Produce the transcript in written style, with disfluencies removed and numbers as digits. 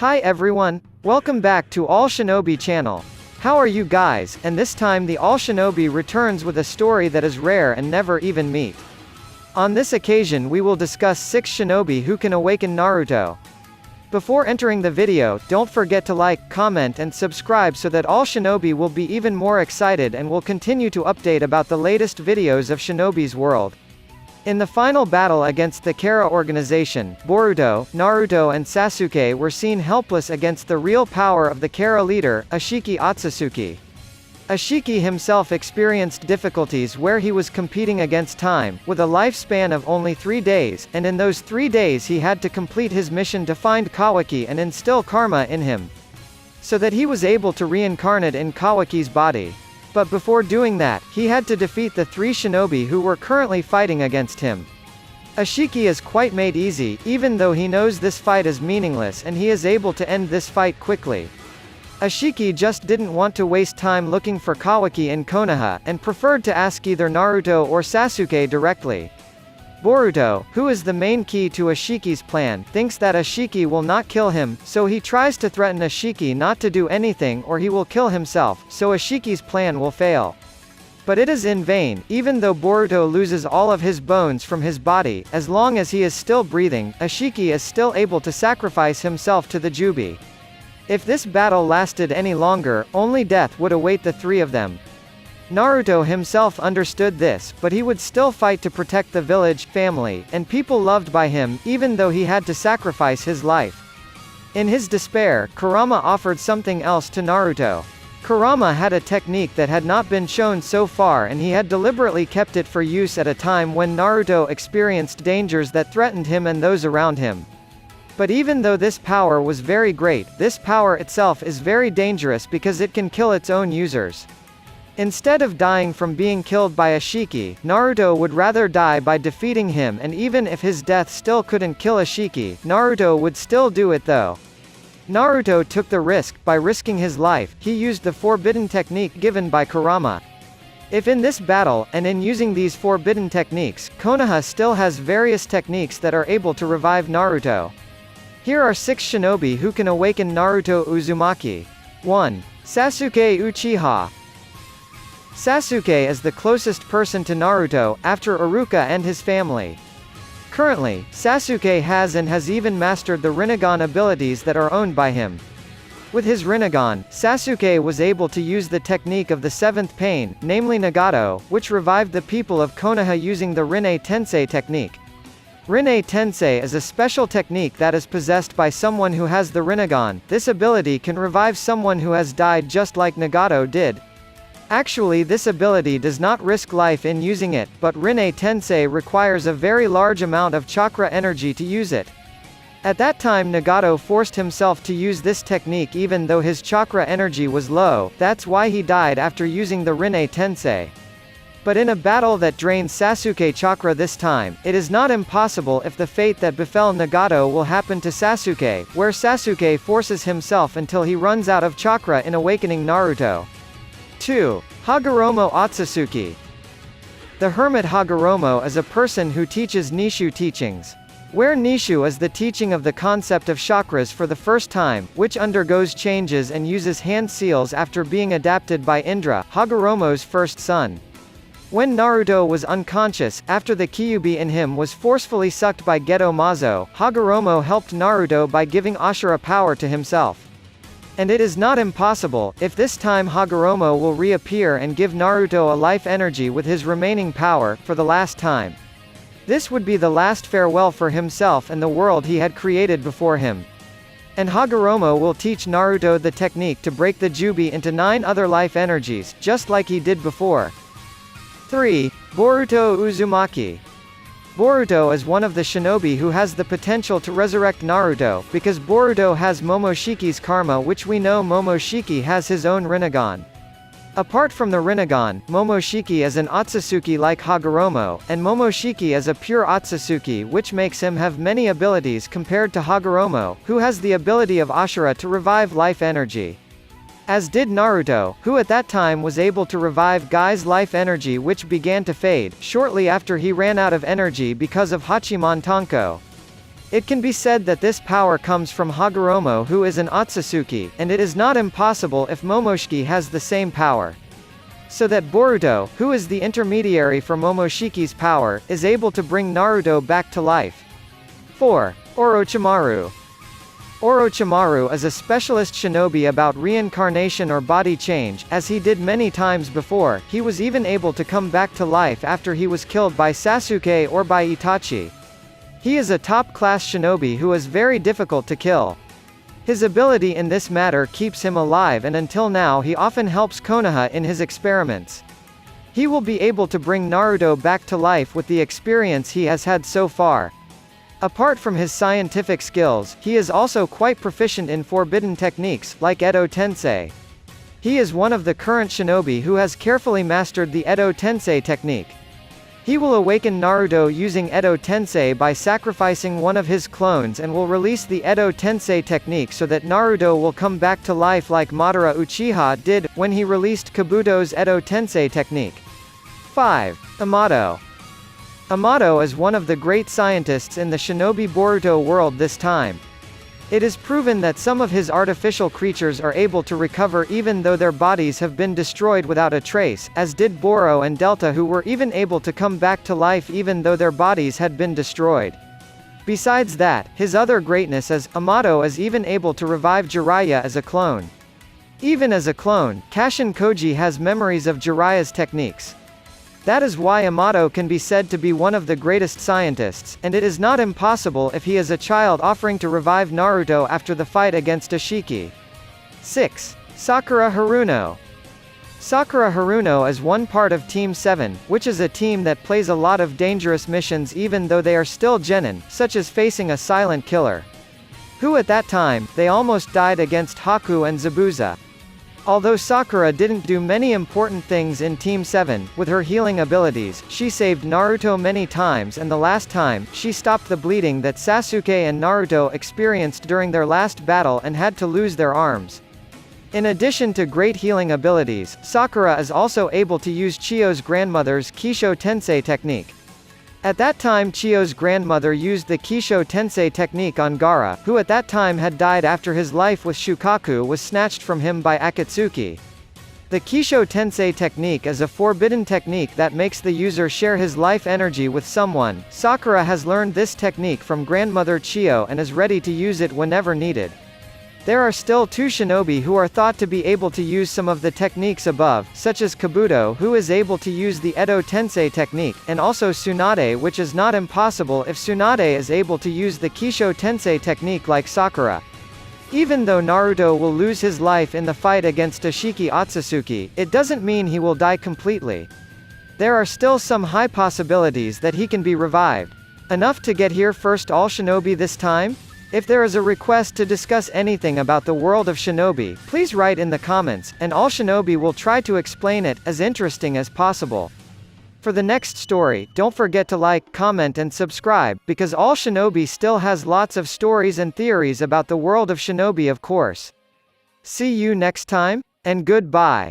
Hi everyone, welcome back to All Shinobi channel. How are you guys? And this time the All Shinobi returns with a story that is rare and never even meet. On this occasion we will discuss 6 shinobi who can awaken Naruto. Before entering the video, don't forget to like, comment and subscribe so that All Shinobi will be even more excited and will continue to update about the latest videos of Shinobi's world. In the final battle against the Kara organization, Boruto, Naruto and Sasuke were seen helpless against the real power of the Kara leader, Ashiki Otsutsuki. Ashiki himself experienced difficulties where he was competing against time, with a lifespan of only 3 days, and in those 3 days he had to complete his mission to find Kawaki and instill karma in him, so that he was able to reincarnate in Kawaki's body. But before doing that, he had to defeat the 3 shinobi who were currently fighting against him. Ashiki is quite made easy, even though he knows this fight is meaningless and he is able to end this fight quickly. Ashiki just didn't want to waste time looking for Kawaki in Konoha, and preferred to ask either Naruto or Sasuke directly. Boruto, who is the main key to Ashiki's plan, thinks that Ashiki will not kill him, so he tries to threaten Ashiki not to do anything or he will kill himself, so Ashiki's plan will fail. But it is in vain. Even though Boruto loses all of his bones from his body, as long as he is still breathing, Ashiki is still able to sacrifice himself to the Jubi. If this battle lasted any longer, only death would await the 3 of them. Naruto himself understood this, but he would still fight to protect the village, family, and people loved by him, even though he had to sacrifice his life. In his despair, Kurama offered something else to Naruto. Kurama had a technique that had not been shown so far and he had deliberately kept it for use at a time when Naruto experienced dangers that threatened him and those around him. But even though this power was very great, this power itself is very dangerous because it can kill its own users. Instead of dying from being killed by Ashiki, Naruto would rather die by defeating him, and even if his death still couldn't kill Ashiki, Naruto would still do it though. Naruto took the risk. By risking his life, he used the forbidden technique given by Kurama. If in this battle, and in using these forbidden techniques, Konoha still has various techniques that are able to revive Naruto. Here are 6 shinobi who can awaken Naruto Uzumaki. 1. Sasuke Uchiha. Sasuke is the closest person to Naruto, after Iruka and his family. Currently, Sasuke has and has even mastered the Rinnegan abilities that are owned by him. With his Rinnegan, Sasuke was able to use the technique of the 7th pain, namely Nagato, which revived the people of Konoha using the Rinne Tensei technique. Rinne Tensei is a special technique that is possessed by someone who has the Rinnegan. This ability can revive someone who has died just like Nagato did. Actually, this ability does not risk life in using it, but Rinne Tensei requires a very large amount of chakra energy to use it. At that time Nagato forced himself to use this technique even though his chakra energy was low, that's why he died after using the Rinne Tensei. But in a battle that drains Sasuke chakra this time, it is not impossible if the fate that befell Nagato will happen to Sasuke, where Sasuke forces himself until he runs out of chakra in awakening Naruto. 2. Hagoromo Otsutsuki. The hermit Hagoromo is a person who teaches Nishu teachings. Where Nishu is the teaching of the concept of chakras for the first time, which undergoes changes and uses hand seals after being adapted by Indra, Hagoromo's first son. When Naruto was unconscious, after the Kyuubi in him was forcefully sucked by Geto Mazo, Hagoromo helped Naruto by giving Ashura power to himself. And it is not impossible, if this time Hagoromo will reappear and give Naruto a life energy with his remaining power, for the last time. This would be the last farewell for himself and the world he had created before him. And Hagoromo will teach Naruto the technique to break the Jubi into 9 other life energies, just like he did before. 3. Boruto Uzumaki. Boruto is one of the shinobi who has the potential to resurrect Naruto, because Boruto has Momoshiki's karma, which we know Momoshiki has his own Rinnegan. Apart from the Rinnegan, Momoshiki is an Otsutsuki like Hagoromo, and Momoshiki is a pure Otsutsuki, which makes him have many abilities compared to Hagoromo, who has the ability of Ashura to revive life energy. As did Naruto, who at that time was able to revive Gai's life energy, which began to fade shortly after he ran out of energy because of Hachiman Tanko. It can be said that this power comes from Hagoromo, who is an Otsutsuki, and it is not impossible if Momoshiki has the same power. So that Boruto, who is the intermediary for Momoshiki's power, is able to bring Naruto back to life. 4. Orochimaru. Orochimaru is a specialist shinobi about reincarnation or body change. As he did many times before, he was even able to come back to life after he was killed by Sasuke or by Itachi. He is a top-class shinobi who is very difficult to kill. His ability in this matter keeps him alive, and until now he often helps Konoha in his experiments. He will be able to bring Naruto back to life with the experience he has had so far. Apart from his scientific skills, he is also quite proficient in forbidden techniques, like Edo Tensei. He is one of the current shinobi who has carefully mastered the Edo Tensei technique. He will awaken Naruto using Edo Tensei by sacrificing one of his clones and will release the Edo Tensei technique so that Naruto will come back to life like Madara Uchiha did, when he released Kabuto's Edo Tensei technique. 5. Amato. Amato is one of the great scientists in the Shinobi Boruto world this time. It is proven that some of his artificial creatures are able to recover even though their bodies have been destroyed without a trace, as did Boro and Delta, who were even able to come back to life even though their bodies had been destroyed. Besides that, his other greatness is, Amato is even able to revive Jiraiya as a clone. Even as a clone, Kashin Koji has memories of Jiraiya's techniques. That is why Amato can be said to be one of the greatest scientists, and it is not impossible if he is a child offering to revive Naruto after the fight against Ashiki. 6. Sakura Haruno. Sakura Haruno is one part of Team 7, which is a team that plays a lot of dangerous missions even though they are still genin, such as facing a silent killer. Who at that time, they almost died against Haku and Zabuza. Although Sakura didn't do many important things in Team 7, with her healing abilities, she saved Naruto many times, and the last time, she stopped the bleeding that Sasuke and Naruto experienced during their last battle and had to lose their arms. In addition to great healing abilities, Sakura is also able to use Chiyo's grandmother's Kisho Tensei technique. At that time, Chiyo's grandmother used the Kisho Tensei technique on Gaara, who at that time had died after his life with Shukaku was snatched from him by Akatsuki. The Kisho Tensei technique is a forbidden technique that makes the user share his life energy with someone. Sakura has learned this technique from grandmother Chiyo and is ready to use it whenever needed. There are still 2 shinobi who are thought to be able to use some of the techniques above, such as Kabuto, who is able to use the Edo Tensei technique, and also Tsunade, which is not impossible if Tsunade is able to use the Kisho Tensei technique like Sakura. Even though Naruto will lose his life in the fight against Ashiki Otsutsuki, it doesn't mean he will die completely. There are still some high possibilities that he can be revived. Enough to get here first All Shinobi this time? If there is a request to discuss anything about the world of Shinobi, please write in the comments, and All Shinobi will try to explain it as interesting as possible. For the next story, don't forget to like, comment and subscribe, because All Shinobi still has lots of stories and theories about the world of Shinobi, of course. See you next time, and goodbye.